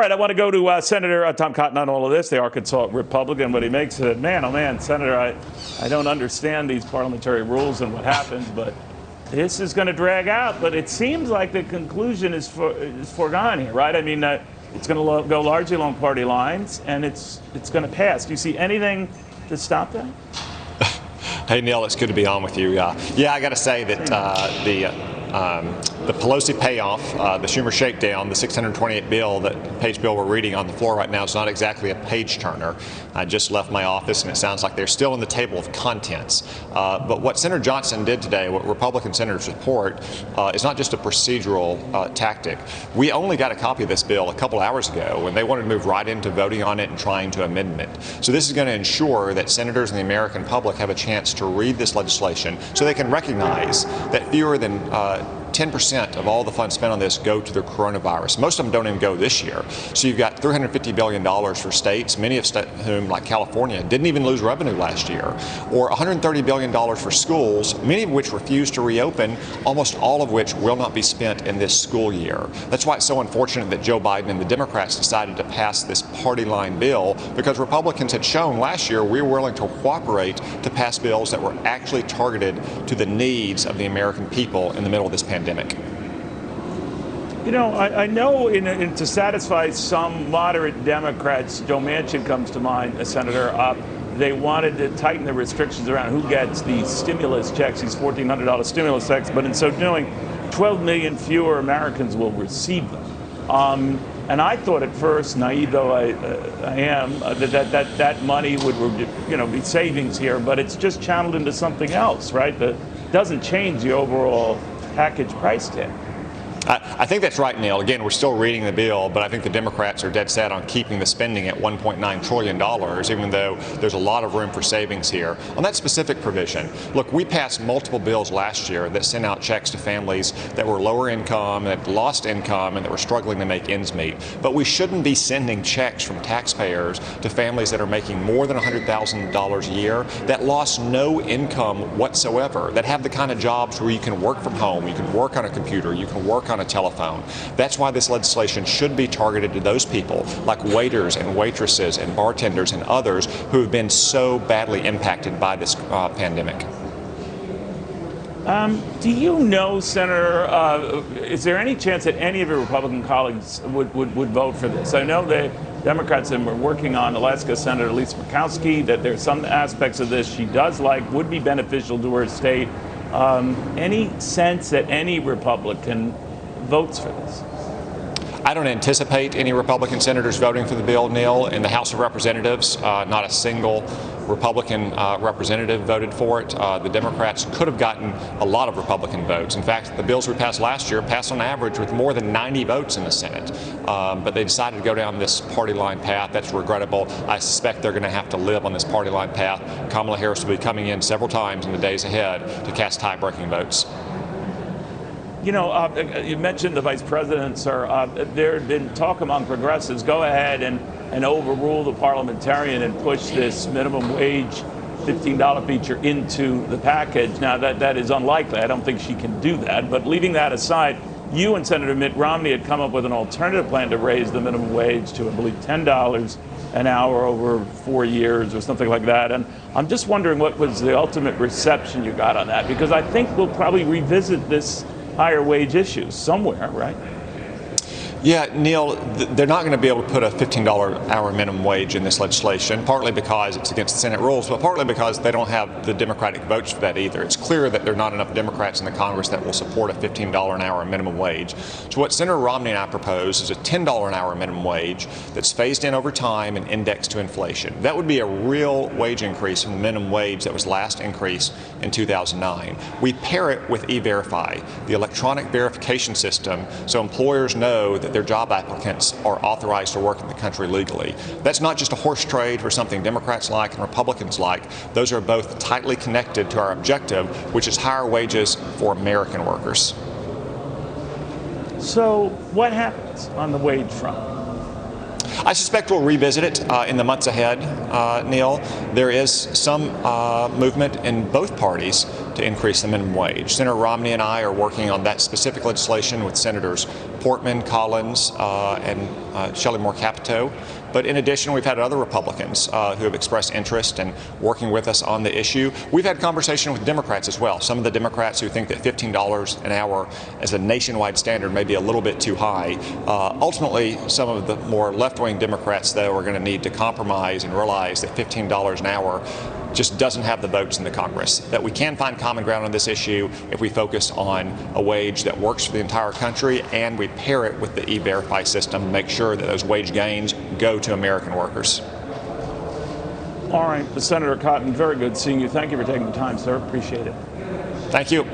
right, I want to go to Senator Tom Cotton on all of this, the Arkansas Republican. What he makes it, man, oh man, Senator, I don't understand these parliamentary rules and what happens, but this is going to drag out. But it seems like the conclusion is foregone here, right? I mean, it's going to go largely along party lines, and it's going to pass. Do you see anything to stop that? Hey, Neil, it's good to be on with you. Yeah, I got to say that the Pelosi payoff, the Schumer shakedown, the 628 page bill we're reading on the floor right now is not exactly a page turner. I just left my office, and it sounds like they're still in the table of contents. But what Senator Johnson did today, what Republican senators report, is not just a procedural tactic. We only got a copy of this bill a couple hours ago, and they wanted to move right into voting on it and trying to amend it. So this is going to ensure that senators and the American public have a chance to read this legislation so they can recognize that fewer than 10% of all the funds spent on this go to the coronavirus. Most of them don't even go this year. So you've got $350 billion for states, many of whom, like California, didn't even lose revenue last year, or $130 billion for schools, many of which refuse to reopen, almost all of which will not be spent in this school year. That's why it's so unfortunate that Joe Biden and the Democrats decided to pass this party line bill, because Republicans had shown last year we were willing to cooperate to pass bills that were actually targeted to the needs of the American people in the middle of this pandemic. You know, I know to satisfy some moderate Democrats, Joe Manchin comes to mind, a senator, they wanted to tighten the restrictions around who gets the stimulus checks, these $1,400 stimulus checks, but in so doing, 12 million fewer Americans will receive them. And I thought at first, naive though I am, that money would, be savings here, but it's just channeled into something else, right? That doesn't change the overall package price tag. I think that's right, Neil. Again, we're still reading the bill, but I think the Democrats are dead set on keeping the spending at $1.9 trillion, even though there's a lot of room for savings here. On that specific provision, look, we passed multiple bills last year that sent out checks to families that were lower income, that lost income, and that were struggling to make ends meet. But we shouldn't be sending checks from taxpayers to families that are making more than $100,000 a year, that lost no income whatsoever, that have the kind of jobs where you can work from home, you can work on a computer, you can work on a telephone. That's why this legislation should be targeted to those people, like waiters and waitresses and bartenders and others who have been so badly impacted by this pandemic. Do you know, Senator, is there any chance that any of your Republican colleagues would vote for this? I know the Democrats that were working on Alaska Senator Lisa Murkowski, that there's some aspects of this she does like, would be beneficial to her state. Any sense that any Republican votes for this? I don't anticipate any Republican senators voting for the bill, Neil. In the House of Representatives, not a single Republican representative voted for it. The Democrats could have gotten a lot of Republican votes. In fact, the bills we passed last year passed on average with more than 90 votes in the Senate. But they decided to go down this party line path. That's regrettable. I suspect they're going to have to live on this party line path. Kamala Harris will be coming in several times in the days ahead to cast tie-breaking votes. You know, you mentioned the vice president, sir. There had been talk among progressives, go ahead and overrule the parliamentarian and push this minimum wage $15 feature into the package. Now, that is unlikely. I don't think she can do that. But leaving that aside, you and Senator Mitt Romney had come up with an alternative plan to raise the minimum wage to, I believe, $10 an hour over 4 years or something like that. And I'm just wondering what was the ultimate reception you got on that, because I think we'll probably revisit this higher wage issues somewhere, right? Yeah, Neil, they're not going to be able to put a $15 hour minimum wage in this legislation, partly because it's against the Senate rules, but partly because they don't have the Democratic votes for that either. It's clear that there are not enough Democrats in the Congress that will support a $15 an hour minimum wage. So what Senator Romney and I propose is a $10 an hour minimum wage that's phased in over time and indexed to inflation. That would be a real wage increase from the minimum wage that was last increased in 2009. We pair it with E-Verify, the electronic verification system, so employers know that their job applicants are authorized to work in the country legally. That's not just a horse trade for something Democrats like and Republicans like. Those are both tightly connected to our objective, which is higher wages for American workers. So what happens on the wage front? I suspect we'll revisit it in the months ahead, Neil. There is some movement in both parties to increase the minimum wage. Senator Romney and I are working on that specific legislation with Senators Portman, Collins, and Shelley Moore Caputo. But in addition, we've had other Republicans who have expressed interest in working with us on the issue. We've had conversation with Democrats as well. Some of the Democrats who think that $15 an hour as a nationwide standard may be a little bit too high. Ultimately, some of the more left-wing Democrats, though, are going to need to compromise and realize that $15 an hour just doesn't have the votes in the Congress. That we can find common ground on this issue if we focus on a wage that works for the entire country and we pair it with the E-Verify system to make sure that those wage gains go to American workers. All right, Senator Cotton, very good seeing you. Thank you for taking the time, sir. Appreciate it. Thank you.